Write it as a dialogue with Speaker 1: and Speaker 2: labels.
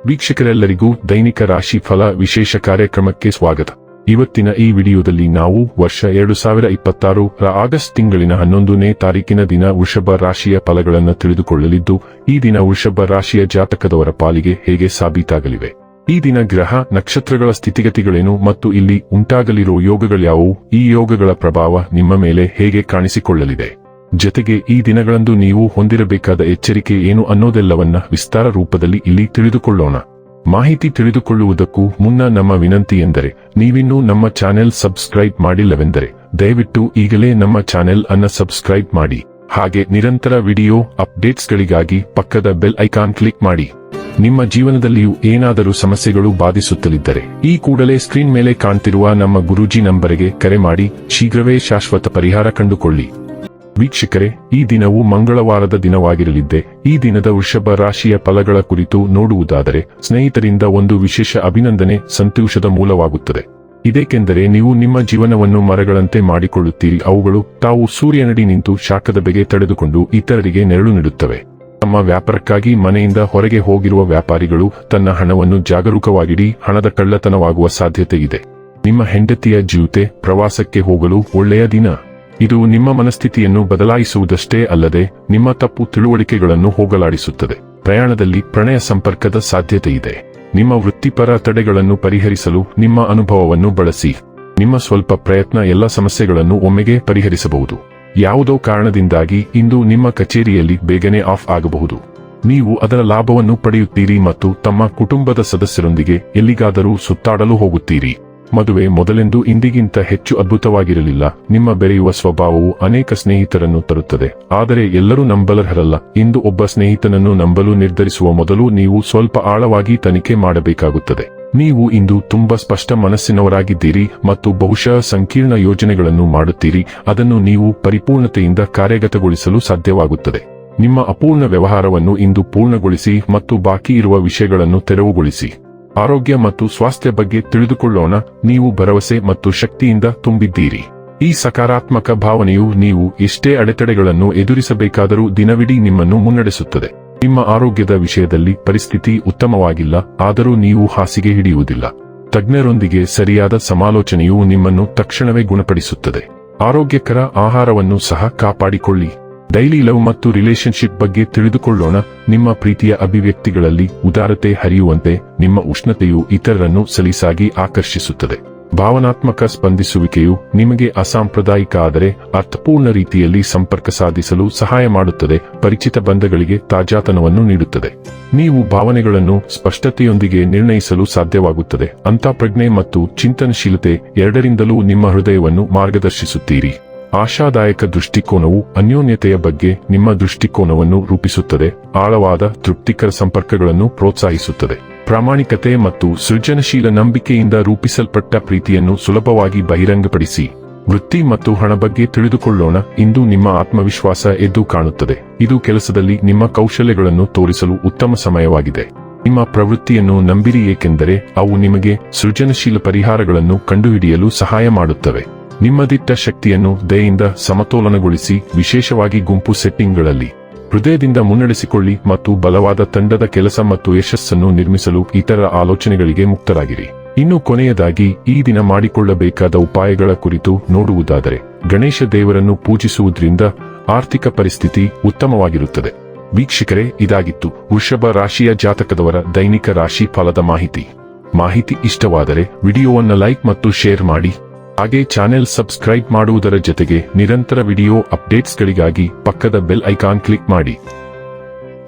Speaker 1: ವೀಕ್ಷಕರೆಲ್ಲರಿಗೂ ದೈನಿಕ ರಾಶಿ ಫಲ ವಿಶೇಷ ಕಾರ್ಯಕ್ರಮಕ್ಕೆ ಸ್ವಾಗತ. ಇವತ್ತಿನ ಈ ವಿಡಿಯೋದಲ್ಲಿ ನಾವು ವರ್ಷ 2026 ರ ಆಗಸ್ಟ್ ತಿಂಗಳಿನ 11ನೇ ತಾರೀಕಿನ ದಿನ ವೃಷಭ ರಾಶಿಯ ಫಲಗಳನ್ನು ತಿಳಿದುಕೊಳ್ಳಲಿದ್ದು, ಈ ದಿನ ವೃಷಭ ರಾಶಿಯ ಜಾತಕದವರ ಪಾಲಿಗೆ ಹೇಗೆ ಸಾಬೀತಾಗಲಿವೆ, ಈ ದಿನ ಗ್ರಹ ನಕ್ಷತ್ರಗಳ ಸ್ಥಿತಿಗತಿಗಳೇನು ಮತ್ತು ಇಲ್ಲಿ ಉಂಟಾಗಲಿರುವ ಯೋಗಗಳ್ಯಾವುವು, ಈ ಯೋಗಗಳ ಪ್ರಭಾವ ನಿಮ್ಮ ಮೇಲೆ ಹೇಗೆ ಕಾಣಿಸಿಕೊಳ್ಳಲಿದೆ, ಜೊತೆಗೆ ಈ ದಿನಗಳಂದು ನೀವು ಹೊಂದಿರಬೇಕಾದ ಎಚ್ಚರಿಕೆ ಏನು ಅನ್ನೋದೆಲ್ಲವನ್ನ ವಿಸ್ತಾರ ರೂಪದಲ್ಲಿ ಇಲ್ಲಿ ತಿಳಿದುಕೊಳ್ಳೋಣ. ಮಾಹಿತಿ ತಿಳಿದುಕೊಳ್ಳುವುದಕ್ಕೂ ಮುನ್ನ ನಮ್ಮ ವಿನಂತಿ ಎಂದರೆ, ನೀವಿನ್ನೂ ನಮ್ಮ ಚಾನೆಲ್ ಸಬ್ಸ್ಕ್ರೈಬ್ ಮಾಡಿಲ್ಲವೆಂದರೆ ದಯವಿಟ್ಟು ಈಗಲೇ ನಮ್ಮ ಚಾನೆಲ್ ಅನ್ನು ಸಬ್ಸ್ಕ್ರೈಬ್ ಮಾಡಿ. ಹಾಗೆ ನಿರಂತರ ವಿಡಿಯೋ ಅಪ್ಡೇಟ್ಸ್ಗಳಿಗಾಗಿ ಪಕ್ಕದ ಬೆಲ್ ಐಕಾನ್ ಕ್ಲಿಕ್ ಮಾಡಿ. ನಿಮ್ಮ ಜೀವನದಲ್ಲಿಯೂ ಏನಾದರೂ ಸಮಸ್ಯೆಗಳು ಬಾಧಿಸುತ್ತಲಿದ್ದರೆ ಈ ಕೂಡಲೇ ಸ್ಕ್ರೀನ್ ಮೇಲೆ ಕಾಣ್ತಿರುವ ನಮ್ಮ ಗುರೂಜಿ ನಂಬರಿಗೆ ಕರೆ ಮಾಡಿ ಶೀಘ್ರವೇ ಶಾಶ್ವತ ಪರಿಹಾರ ಕಂಡುಕೊಳ್ಳಿ. ವೀಕ್ಷಕರೇ, ಈ ದಿನವು ಮಂಗಳವಾರದ ದಿನವಾಗಿರಲಿದ್ದೆ. ಈ ದಿನದ ವೃಷಭ ರಾಶಿಯ ಫಲಗಳ ಕುರಿತು ನೋಡುವುದಾದರೆ, ಸ್ನೇಹಿತರಿಂದ ಒಂದು ವಿಶೇಷ ಅಭಿನಂದನೆ ಸಂತೋಷದ ಮೂಲವಾಗುತ್ತದೆ. ಇದೇಕೆಂದರೆ ನೀವು ನಿಮ್ಮ ಜೀವನವನ್ನು ಮರಗಳಂತೆ ಮಾಡಿಕೊಳ್ಳುತ್ತೀರಿ. ಅವುಗಳು ತಾವು ಸೂರ್ಯನಡಿ ನಿಂತು ಶಾಖದ ಬೆಗೆ ತಡೆದುಕೊಂಡು ಇತರರಿಗೆ ನೆರಳು ನೀಡುತ್ತವೆ. ತಮ್ಮ ವ್ಯಾಪಾರಕ್ಕಾಗಿ ಮನೆಯಿಂದ ಹೊರಗೆ ಹೋಗಿರುವ ವ್ಯಾಪಾರಿಗಳು ತನ್ನ ಹಣವನ್ನು ಜಾಗರೂಕವಾಗಿಡಿ, ಹಣದ ಕಳ್ಳತನವಾಗುವ ಸಾಧ್ಯತೆ ಇದೆ. ನಿಮ್ಮ ಹೆಂಡತಿಯ ಜೊತೆ ಪ್ರವಾಸಕ್ಕೆ ಹೋಗಲು ಒಳ್ಳೆಯ ದಿನ. ಇದು ನಿಮ್ಮ ಮನಸ್ಥಿತಿಯನ್ನು ಬದಲಾಯಿಸುವುದಷ್ಟೇ ಅಲ್ಲದೆ ನಿಮ್ಮ ತಪ್ಪು ತಿಳುವಳಿಕೆಗಳನ್ನು ಹೋಗಲಾಡಿಸುತ್ತದೆ. ಪ್ರಯಾಣದಲ್ಲಿ ಪ್ರಣಯ ಸಂಪರ್ಕದ ಸಾಧ್ಯತೆ ಇದೆ. ನಿಮ್ಮ ವೃತ್ತಿಪರ ತಡೆಗಳನ್ನು ಪರಿಹರಿಸಲು ನಿಮ್ಮ ಅನುಭವವನ್ನು ಬಳಸಿ. ನಿಮ್ಮ ಸ್ವಲ್ಪ ಪ್ರಯತ್ನ ಎಲ್ಲ ಸಮಸ್ಯೆಗಳನ್ನು ಒಮ್ಮೆಗೆ ಪರಿಹರಿಸಬಹುದು. ಯಾವುದೋ ಕಾರಣದಿಂದಾಗಿ ಇಂದು ನಿಮ್ಮ ಕಚೇರಿಯಲ್ಲಿ ಬೇಗನೆ ಆಫ್ ಆಗಬಹುದು. ನೀವು ಅದರ ಲಾಭವನ್ನು ಪಡೆಯುತ್ತೀರಿ ಮತ್ತು ತಮ್ಮ ಕುಟುಂಬದ ಸದಸ್ಯರೊಂದಿಗೆ ಎಲ್ಲಿಗಾದರೂ ಸುತ್ತಾಡಲು ಹೋಗುತ್ತೀರಿ. ಮದುವೆ ಮೊದಲೆಂದು ಇಂದಿಗಿಂತ ಹೆಚ್ಚು ಅದ್ಭುತವಾಗಿರಲಿಲ್ಲ. ನಿಮ್ಮ ಬೆರೆಯುವ ಸ್ವಭಾವವು ಅನೇಕ ಸ್ನೇಹಿತರನ್ನು ತರುತ್ತದೆ, ಆದರೆ ಎಲ್ಲರೂ ನಂಬಲರ್ಹರಲ್ಲ. ಇಂದು ಒಬ್ಬ ಸ್ನೇಹಿತನನ್ನು ನಂಬಲು ನಿರ್ಧರಿಸುವ ಮೊದಲು ನೀವು ಸ್ವಲ್ಪ ಆಳವಾಗಿ ತನಿಖೆ ಮಾಡಬೇಕಾಗುತ್ತದೆ. ನೀವು ಇಂದು ತುಂಬಾ ಸ್ಪಷ್ಟ ಮನಸ್ಸಿನವರಾಗಿದ್ದೀರಿ ಮತ್ತು ಬಹುಶಃ ಸಂಕೀರ್ಣ ಯೋಜನೆಗಳನ್ನು ಮಾಡುತ್ತೀರಿ. ಅದನ್ನು ನೀವು ಪರಿಪೂರ್ಣತೆಯಿಂದ ಕಾರ್ಯಗತಗೊಳಿಸಲು ಸಾಧ್ಯವಾಗುತ್ತದೆ. ನಿಮ್ಮ ಅಪೂರ್ಣ ವ್ಯವಹಾರವನ್ನು ಇಂದು ಪೂರ್ಣಗೊಳಿಸಿ ಮತ್ತು ಬಾಕಿ ಇರುವ ವಿಷಯಗಳನ್ನು ತೆರವುಗೊಳಿಸಿ. ಆರೋಗ್ಯ ಮತ್ತು ಸ್ವಾಸ್ಥ್ಯ ಬಗ್ಗೆ ತಿಳಿದುಕೊಳ್ಳೋಣ. ನೀವು ಭರವಸೆ ಮತ್ತು ಶಕ್ತಿಯಿಂದ ತುಂಬಿದ್ದೀರಿ. ಈ ಸಕಾರಾತ್ಮಕ ಭಾವನೆಯು ನೀವು ಎಷ್ಟೇ ಅಡೆತಡೆಗಳನ್ನು ಎದುರಿಸಬೇಕಾದರೂ ದಿನವಿಡೀ ನಿಮ್ಮನ್ನು ಮುನ್ನಡೆಸುತ್ತದೆ. ನಿಮ್ಮ ಆರೋಗ್ಯದ ವಿಷಯದಲ್ಲಿ ಪರಿಸ್ಥಿತಿ ಉತ್ತಮವಾಗಿಲ್ಲ, ಆದರೂ ನೀವು ಹಾಸಿಗೆ ಹಿಡಿಯುವುದಿಲ್ಲ. ತಜ್ಞರೊಂದಿಗೆ ಸರಿಯಾದ ಸಮಾಲೋಚನೆಯು ನಿಮ್ಮನ್ನು ತಕ್ಷಣವೇ ಗುಣಪಡಿಸುತ್ತದೆ. ಆರೋಗ್ಯಕರ ಆಹಾರವನ್ನು ಸಹ ಕಾಪಾಡಿಕೊಳ್ಳಿ. ಡೈಲಿ ಲವ್ ಮತ್ತು ರಿಲೇಶನ್ಶಿಪ್ ಬಗ್ಗೆ ತಿಳಿದುಕೊಳ್ಳೋಣ. ನಿಮ್ಮ ಪ್ರೀತಿಯ ಅಭಿವ್ಯಕ್ತಿಗಳಲ್ಲಿ ಉದಾರತೆ ಹರಿಯುವಂತೆ ನಿಮ್ಮ ಉಷ್ಣತೆಯು ಇತರರನ್ನು ಸಲೀಸಾಗಿ ಆಕರ್ಷಿಸುತ್ತದೆ. ಭಾವನಾತ್ಮಕ ಸ್ಪಂದಿಸುವಿಕೆಯು ನಿಮಗೆ ಅಸಾಂಪ್ರದಾಯಿಕ ಆದರೆ ಅರ್ಥಪೂರ್ಣ ರೀತಿಯಲ್ಲಿ ಸಂಪರ್ಕ ಸಾಧಿಸಲು ಸಹಾಯ ಮಾಡುತ್ತದೆ. ಪರಿಚಿತ ಬಂಧಗಳಿಗೆ ತಾಜಾತನವನ್ನು ನೀಡುತ್ತದೆ. ನೀವು ಭಾವನೆಗಳನ್ನು ಸ್ಪಷ್ಟತೆಯೊಂದಿಗೆ ನಿರ್ಣಯಿಸಲು ಸಾಧ್ಯವಾಗುತ್ತದೆ. ಅಂತಃಪ್ರಜ್ಞೆ ಮತ್ತು ಚಿಂತನಶೀಲತೆ ಎರಡರಿಂದಲೂ ನಿಮ್ಮ ಹೃದಯವನ್ನು ಮಾರ್ಗದರ್ಶಿಸುತ್ತೀರಿ. ಆಶಾದಾಯಕ ದೃಷ್ಟಿಕೋನವು ಅನ್ಯೋನ್ಯತೆಯ ಬಗ್ಗೆ ನಿಮ್ಮ ದೃಷ್ಟಿಕೋನವನ್ನು ರೂಪಿಸುತ್ತದೆ. ಆಳವಾದ ತೃಪ್ತಿಕರ ಸಂಪರ್ಕಗಳನ್ನು ಪ್ರೋತ್ಸಾಹಿಸುತ್ತದೆ. ಪ್ರಾಮಾಣಿಕತೆ ಮತ್ತು ಸೃಜನಶೀಲ ನಂಬಿಕೆಯಿಂದ ರೂಪಿಸಲ್ಪಟ್ಟ ಪ್ರೀತಿಯನ್ನು ಸುಲಭವಾಗಿ ಬಹಿರಂಗಪಡಿಸಿ. ವೃತ್ತಿ ಮತ್ತು ಹಣ ಬಗ್ಗೆ ತಿಳಿದುಕೊಳ್ಳೋಣ. ಇಂದು ನಿಮ್ಮ ಆತ್ಮವಿಶ್ವಾಸ ಎದ್ದು ಕಾಣುತ್ತದೆ. ಇದು ಕೆಲಸದಲ್ಲಿ ನಿಮ್ಮ ಕೌಶಲ್ಯಗಳನ್ನು ತೋರಿಸಲು ಉತ್ತಮ ಸಮಯವಾಗಿದೆ. ನಿಮ್ಮ ಪ್ರವೃತ್ತಿಯನ್ನು ನಂಬಿರಿ, ಏಕೆಂದರೆ ಅವು ನಿಮಗೆ ಸೃಜನಶೀಲ ಪರಿಹಾರಗಳನ್ನು ಕಂಡುಹಿಡಿಯಲು ಸಹಾಯ ಮಾಡುತ್ತವೆ. ನಿಮ್ಮ ದಿಟ್ಟ ಶಕ್ತಿಯನ್ನು ದಯೆಯಿಂದ ಸಮತೋಲನಗೊಳಿಸಿ, ವಿಶೇಷವಾಗಿ ಗುಂಪು ಸೆಟ್ಟಿಂಗ್ಗಳಲ್ಲಿ. ಹೃದಯದಿಂದ ಮುನ್ನಡೆಸಿಕೊಳ್ಳಿ ಮತ್ತು ಬಲವಾದ ತಂಡದ ಕೆಲಸ ಮತ್ತು ಯಶಸ್ಸನ್ನು ನಿರ್ಮಿಸಲು ಇತರ ಆಲೋಚನೆಗಳಿಗೆ ಮುಕ್ತರಾಗಿರಿ. ಇನ್ನು ಕೊನೆಯದಾಗಿ ಈ ದಿನ ಮಾಡಿಕೊಳ್ಳಬೇಕಾದ ಉಪಾಯಗಳ ಕುರಿತು ನೋಡುವುದಾದರೆ, ಗಣೇಶ ದೇವರನ್ನು ಪೂಜಿಸುವುದರಿಂದ ಆರ್ಥಿಕ ಪರಿಸ್ಥಿತಿ ಉತ್ತಮವಾಗಿರುತ್ತದೆ. ವೀಕ್ಷಕರೇ, ಇದಾಗಿತ್ತು ವೃಷಭ ರಾಶಿಯ ಜಾತಕದವರ ದೈನಿಕ ರಾಶಿ ಫಲದ ಮಾಹಿತಿ ಇಷ್ಟವಾದರೆ ವಿಡಿಯೋವನ್ನು ಲೈಕ್ ಮತ್ತು ಶೇರ್ ಮಾಡಿ. ಹಾಗೆ ಚಾನೆಲ್ ಸಬ್ಸ್ಕ್ರೈಬ್ ಮಾಡುವುದರ ಜೊತೆಗೆ ನಿರಂತರ ವಿಡಿಯೋ ಅಪ್ಡೇಟ್ಸ್ಗಳಿಗಾಗಿ ಪಕ್ಕದ ಬೆಲ್ ಐಕಾನ್ ಕ್ಲಿಕ್ ಮಾಡಿ.